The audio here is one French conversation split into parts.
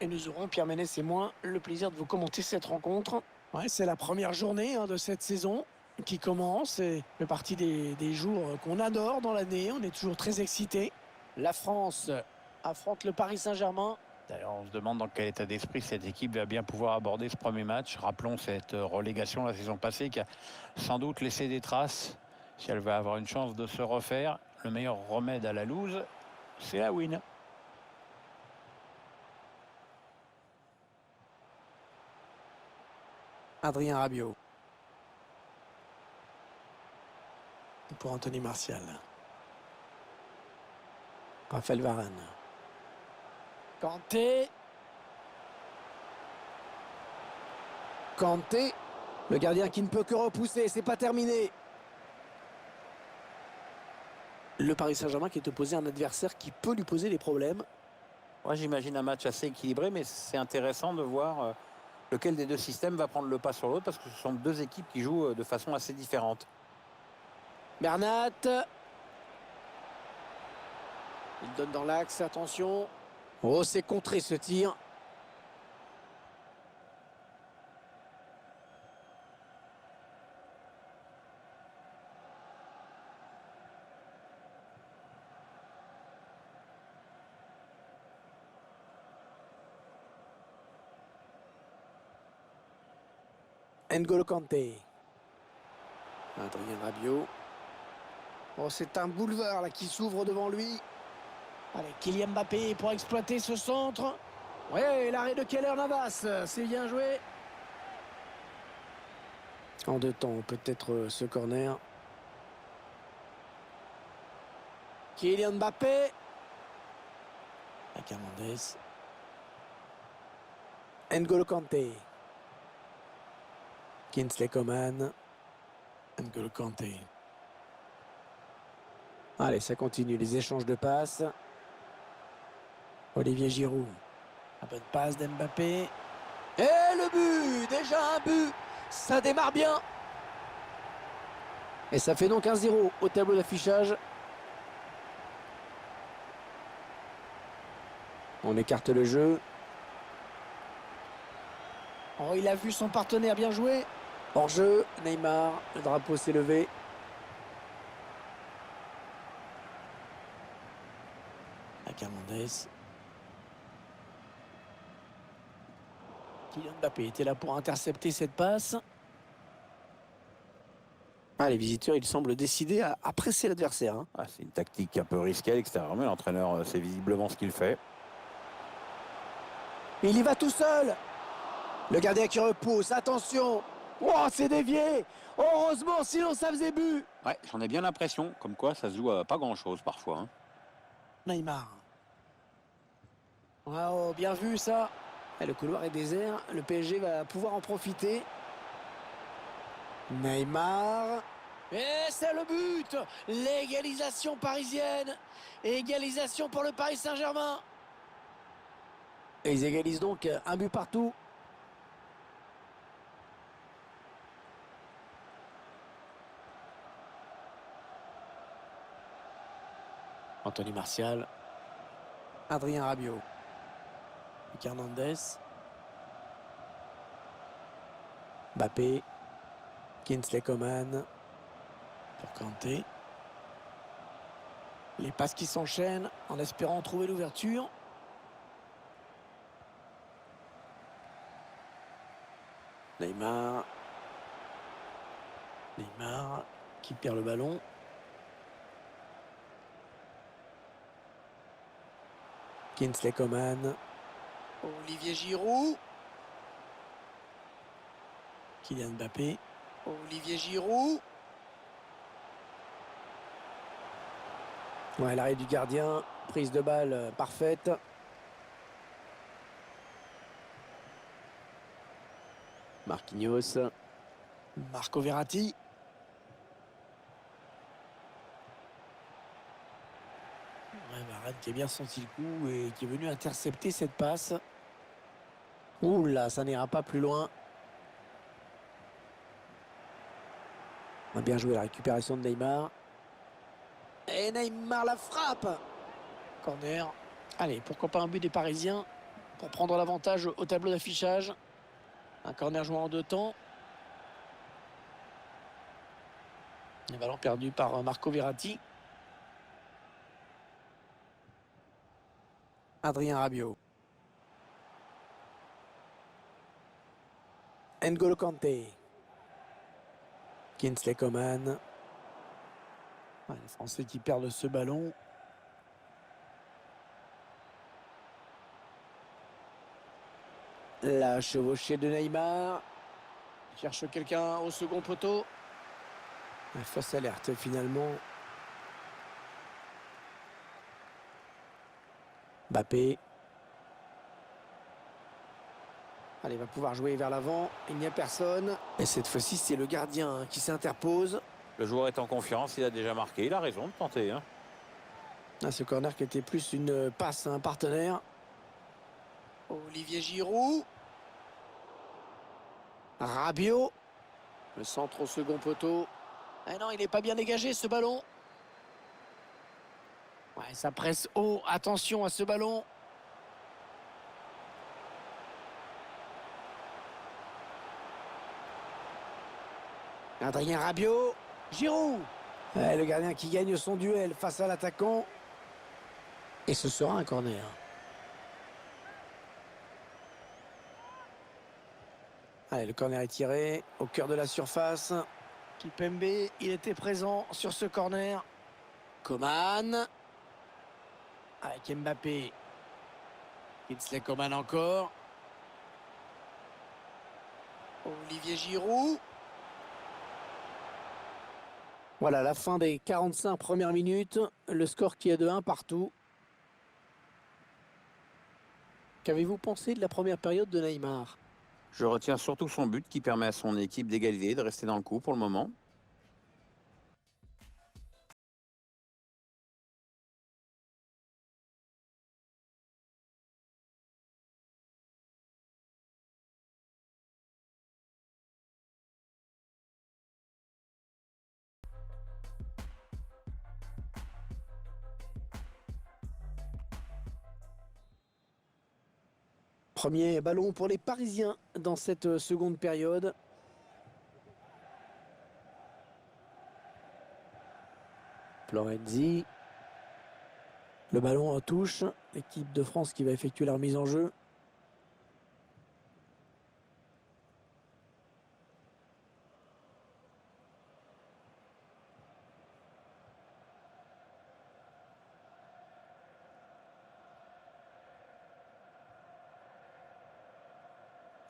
Et nous aurons, Pierre Ménès et moi, le plaisir de vous commenter cette rencontre. Ouais, c'est la première journée de cette saison qui commence et fait partie des jours qu'on adore dans l'année. On est toujours très excités. La France affronte le Paris Saint-Germain. D'ailleurs, on se demande dans quel état d'esprit cette équipe va bien pouvoir aborder ce premier match. Rappelons cette relégation la saison passée qui a sans doute laissé des traces. Si elle va avoir une chance de se refaire, le meilleur remède à la lose, c'est la win. Adrien Rabiot. Pour Anthony Martial. Raphaël Varane. Kanté. Kanté. Le gardien qui ne peut que repousser. C'est pas terminé. Le Paris Saint-Germain qui est opposé à un adversaire qui peut lui poser des problèmes. Moi, j'imagine un match assez équilibré, mais c'est intéressant de voir lequel des deux systèmes va prendre le pas sur l'autre parce que ce sont deux équipes qui jouent de façon assez différente. Bernat. Il donne dans l'axe, attention. Oh, c'est contré ce tir. N'Golo Kanté. Adrien Rabiot. Oh, c'est un boulevard là qui s'ouvre devant lui. Allez, Kylian Mbappé pour exploiter ce centre. Ouais, l'arrêt de Keylor Navas, c'est bien joué. En deux temps, peut-être ce corner. Kylian Mbappé. Avec Hernandez. N'Golo Kanté. Kingsley Coman. N'Golo Kanté. Allez, ça continue, les échanges de passes. Olivier Giroud. La bonne passe d'Mbappé. Et le but! Déjà un but! Ça démarre bien. Et ça fait donc 1-0 au tableau d'affichage. On écarte le jeu. Oh, il a vu son partenaire bien jouer. Hors jeu, Neymar, le drapeau s'est levé. Avec Hernandez. Kylian Mbappé était là pour intercepter cette passe. Ah, les visiteurs, ils semblent décidés à presser l'adversaire. Hein. Ah, c'est une tactique un peu risquée à l'extérieur, mais l'entraîneur sait visiblement ce qu'il fait. Il y va tout seul. Le gardien qui repousse, attention. Oh, c'est dévié. Heureusement, sinon ça faisait but. Ouais, j'en ai bien l'impression, comme quoi ça se joue à pas grand-chose parfois. Hein. Neymar. Wow, bien vu ça. Et le couloir est désert. Le PSG va pouvoir en profiter. Neymar. Et c'est le but. L'égalisation parisienne. Égalisation pour le Paris Saint-Germain. Et ils égalisent donc un but partout. Anthony Martial. Adrien Rabiot. Hernandez. Mbappé. Kingsley Coman. Pour Kanté. Les passes qui s'enchaînent en espérant trouver l'ouverture. Neymar. Neymar qui perd le ballon. Kingsley Coman. Olivier Giroud. Kylian Mbappé. Olivier Giroud. Ouais, l'arrêt du gardien. Prise de balle parfaite. Marquinhos. Marco Verratti. Ouais, Varane qui a bien senti le coup et qui est venu intercepter cette passe. Ouh là, ça n'ira pas plus loin. On a bien joué la récupération de Neymar. Et Neymar la frappe. Corner. Allez, pourquoi pas un but des Parisiens. pour prendre l'avantage au tableau d'affichage. Un corner joué en 2 temps. Un ballon perdu par Marco Verratti. Adrien Rabiot. N'Golo Kanté. Kingsley Coman. Les Français qui perdent ce ballon. La chevauchée de Neymar. Il cherche quelqu'un au second poteau. Fausse alerte finalement. Mbappé. Allez, il va pouvoir jouer vers l'avant. Il n'y a personne. Et cette fois-ci, c'est le gardien qui s'interpose. Le joueur est en confiance, il a déjà marqué, il a raison de tenter. Ce corner qui était plus une passe à un partenaire. Olivier Giroud. Rabiot. Le centre au second poteau. Ah non, il n'est pas bien dégagé ce ballon. Ouais, ça presse haut. Attention à ce ballon. Adrien Rabiot. Giroud. Ouais, le gardien qui gagne son duel face à l'attaquant. Et ce sera un corner. Allez, le corner est tiré au cœur de la surface. Kipembe, il était présent sur ce corner. Coman. Avec Mbappé. Kingsley Coman encore. Olivier Giroud. Voilà la fin des 45 premières minutes. Le score qui est de 1 partout. Qu'avez-vous pensé de la première période de Neymar? Je retiens surtout son but qui permet à son équipe d'égaliser, de rester dans le coup pour le moment. Premier ballon pour les Parisiens dans cette seconde période. Florenzi. Le ballon en touche. L'équipe de France qui va effectuer la remise en jeu.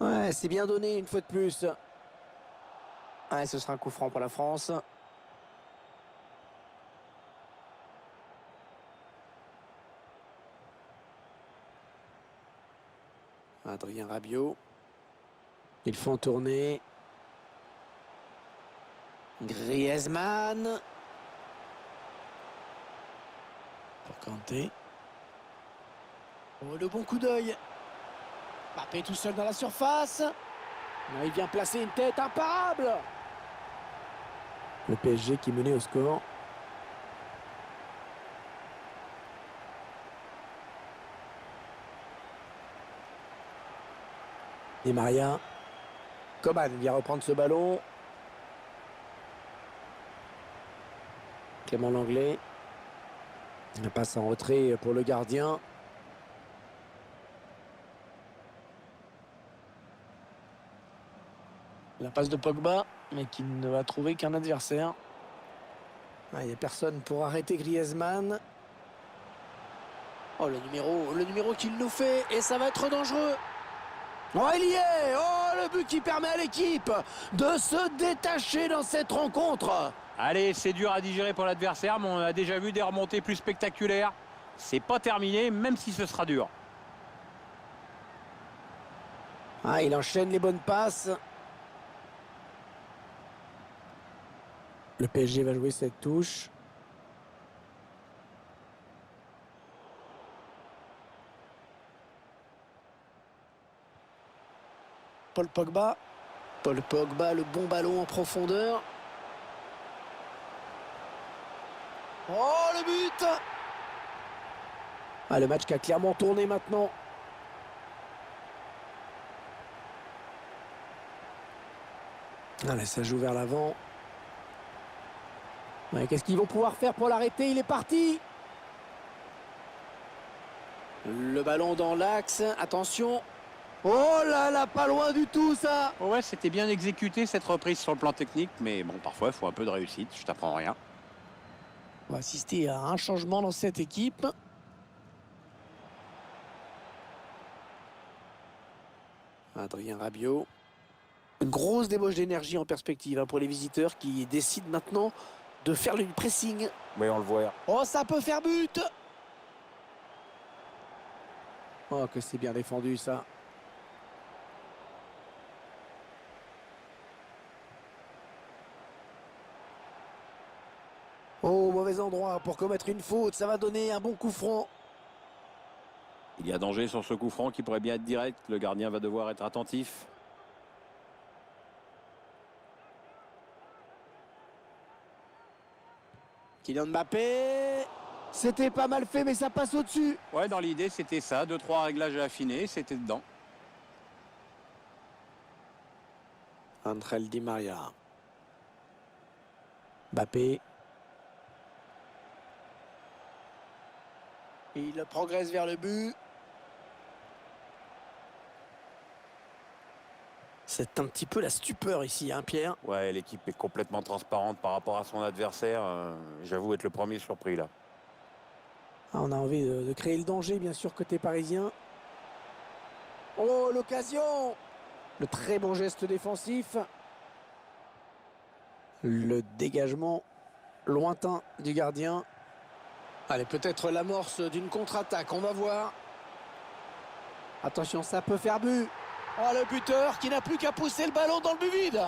Ouais, c'est bien donné une fois de plus. Ouais, ce sera un coup franc pour la France. Adrien Rabiot. Ils font tourner. Griezmann. Pour Kanté. Oh, le bon coup d'œil. Mbappé tout seul dans la surface. Il vient placer une tête imparable. Le PSG qui menait au score. Di Maria. Coman vient reprendre ce ballon. Clément Langlais. La passe en retrait pour le gardien. La passe de Pogba, mais qui ne va trouver qu'un adversaire. Il n'y a personne pour arrêter Griezmann. Oh, le numéro qu'il nous fait, et ça va être dangereux. Oh, il y est. Oh, le but qui permet à l'équipe de se détacher dans cette rencontre. Allez, c'est dur à digérer pour l'adversaire, mais on a déjà vu des remontées plus spectaculaires. C'est pas terminé, même si ce sera dur. Il enchaîne les bonnes passes. Le PSG va jouer cette touche. Paul Pogba. Paul Pogba, le bon ballon en profondeur. Oh, le but! Le match qui a clairement tourné maintenant. Allez, ça joue vers l'avant. Ouais, qu'est-ce qu'ils vont pouvoir faire pour l'arrêter? Il est parti. Le ballon dans l'axe. Attention. Oh là là, pas loin du tout ça. Ouais, c'était bien exécuté cette reprise sur le plan technique, mais bon, parfois il faut un peu de réussite, je t'apprends rien. On va assister à un changement dans cette équipe. Adrien Rabiot. Une grosse débauche d'énergie en perspective pour les visiteurs qui décident maintenant de faire le pressing. Oui, on le voit. Oh, ça peut faire but. Oh, que c'est bien défendu ça. Oh, mauvais endroit pour commettre une faute. Ça va donner un bon coup franc. Il y a danger sur ce coup franc qui pourrait bien être direct. Le gardien va devoir être attentif. Kylian Mbappé. C'était pas mal fait, mais ça passe au-dessus. Ouais, dans l'idée, c'était ça. 2-3 réglages à affiner, c'était dedans. Angel Di Maria. Mbappé. Il progresse vers le but. C'est un petit peu la stupeur ici, hein, Pierre? Ouais, l'équipe est complètement transparente par rapport à son adversaire. J'avoue être le premier surpris là. Ah, on a envie de créer le danger, bien sûr, côté parisien. Oh, l'occasion! Le très bon geste défensif. Le dégagement lointain du gardien. Allez, peut-être l'amorce d'une contre-attaque, on va voir. Attention, ça peut faire but. Oh, le buteur qui n'a plus qu'à pousser le ballon dans le but vide.